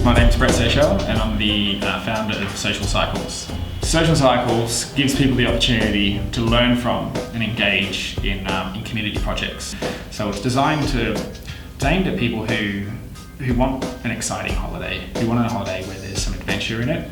My name's Brett Seychelles and I'm the founder of Social Cycles. Social Cycles gives people the opportunity to learn from and engage in community projects. So it's aimed at people who want an exciting holiday, who want a holiday where there's some adventure in it,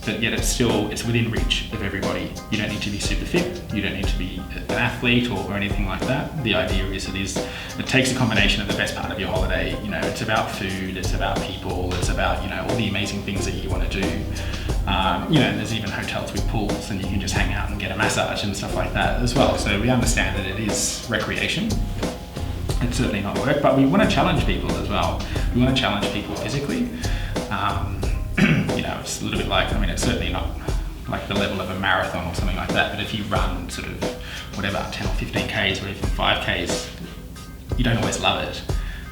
but yet it's within reach of everybody. You don't need to be super fit, you don't need to be an athlete or anything like that. The idea is it takes a combination of the best part of your holiday. You know, it's about food, it's about people, it's about, you know, all the amazing things that you want to do. You know, there's even hotels with pools and you can just hang out and get a massage and stuff like that as well. So we understand that it is recreation. It's certainly not work, but we want to challenge people as well. We want to challenge people physically. You know, it's a little bit like, I mean, it's certainly not like the level of a marathon or something like that, but if you run sort of whatever, 10 or 15 Ks or even 5Ks, you don't always love it,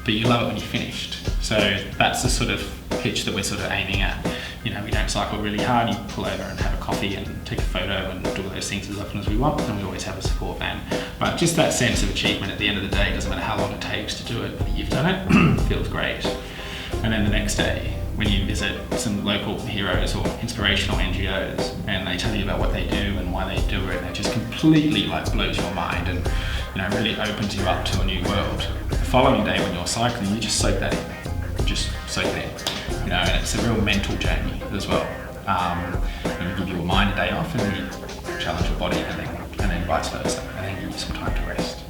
but you love it when you're finished. So that's the sort of pitch that we're sort of aiming at. You know, we don't cycle really hard, you pull over and have a coffee and take a photo and do all those things as often as we want, and we always have a support van. But just that sense of achievement at the end of the day, doesn't matter how long it takes to do it, but you've done it, feels great. And then the next day, when you visit some local heroes or inspirational NGOs and they tell you about what they do and why they do it, and it just completely like blows your mind and, you know, really opens you up to a new world. The following day when you're cycling, you just soak that in, just soak it in, you know, and it's a real mental journey as well. And we give your mind a day off and then you challenge your body and then vice versa, and then give you some time to rest.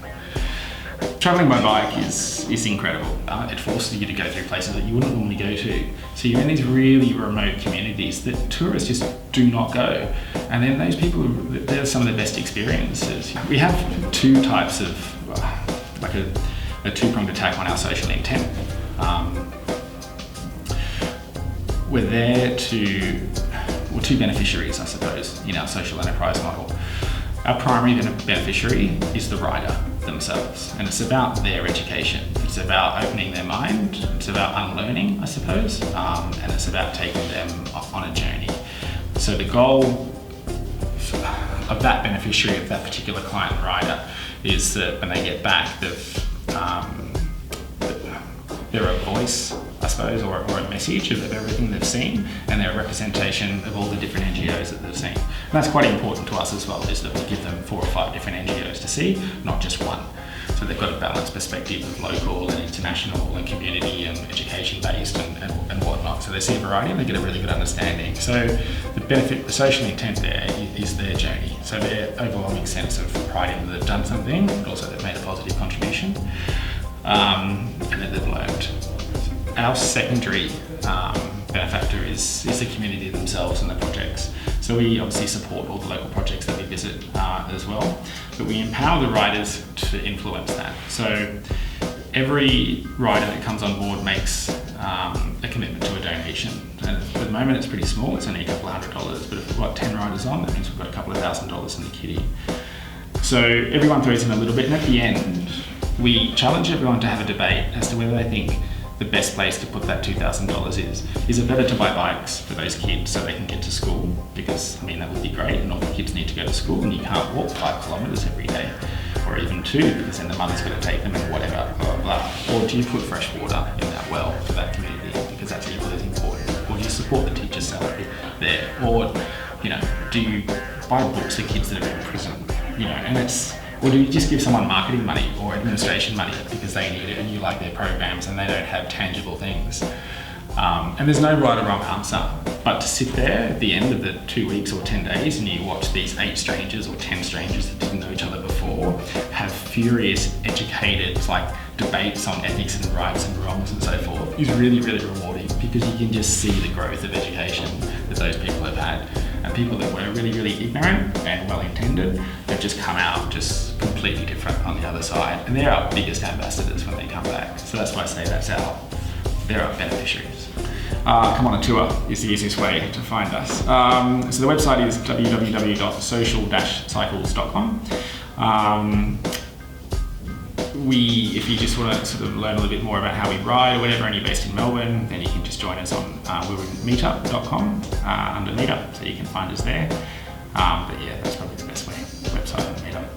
Travelling by bike is incredible. It forces you to go through places that you wouldn't normally go to. So you're in these really remote communities that tourists just do not go. And then those people, they're some of the best experiences. We have two types of, like a two-pronged attack on our social intent. We're there two beneficiaries, I suppose, in our social enterprise model. Our primary beneficiary is the rider themselves, and it's about their education. It's about opening their mind, it's about unlearning, I suppose, and it's about taking them on a journey. So the goal of that beneficiary, of that particular client rider, is that when they get back, they're a voice, I suppose, or a message of everything they've seen, and they're a representation of all the different NGOs that they've seen. And that's quite important to us as well, is that we give them 4 or 5 different NGOs to see, not just one. So they've got a balanced perspective of local and international and community and education based and whatnot. So they see a variety and they get a really good understanding. So the social intent there is their journey. So their overwhelming sense of pride in that they've done something, but also they've made a positive contribution, and that they've learned. Our secondary benefactor is the community themselves and the projects. So we obviously support all the local projects that we visit as well, but we empower the riders to influence that. So every rider that comes on board makes a commitment to a donation. And at the moment it's pretty small, it's only a couple of $100, but if we've got 10 riders on, that means we've got a couple of $1,000s in the kitty. So everyone throws in a little bit, and at the end, we challenge everyone to have a debate as to whether they think the best place to put that $2,000 is. Is it better to buy bikes for those kids so they can get to school? Because, I mean, that would be great, and all the kids need to go to school, and you can't walk 5 kilometres every day, or even 2, because then the mother's got to take them and whatever, blah, blah, blah. Or do you put fresh water in that well for that community, because that's equally as important? Or do you support the teacher's salary there? Or, you know, do you buy books for kids that are in prison? You know, and or do you just give someone marketing money or administration money because they need it and you like their programs and they don't have tangible things? And there's no right or wrong answer, but to sit there at the end of the 2 weeks or 10 days and you watch these 8 strangers or 10 strangers that didn't know each other before have furious, educated, like debates on ethics and rights and wrongs and so forth is really, really rewarding, because you can just see the growth of education that those people have had. And people that were really, really ignorant and well-intended have just come out just completely different on the other side. And they're our biggest ambassadors when they come back. So that's why I say they're our beneficiaries. Come on a tour is the easiest way to find us. So the website is www.social-cycles.com. If you just want to sort of learn a little bit more about how we ride or whatever, and you're based in Melbourne, then you can just join us on meetup.com under Meetup, so you can find us there. But yeah, that's probably the best way, website and Meetup.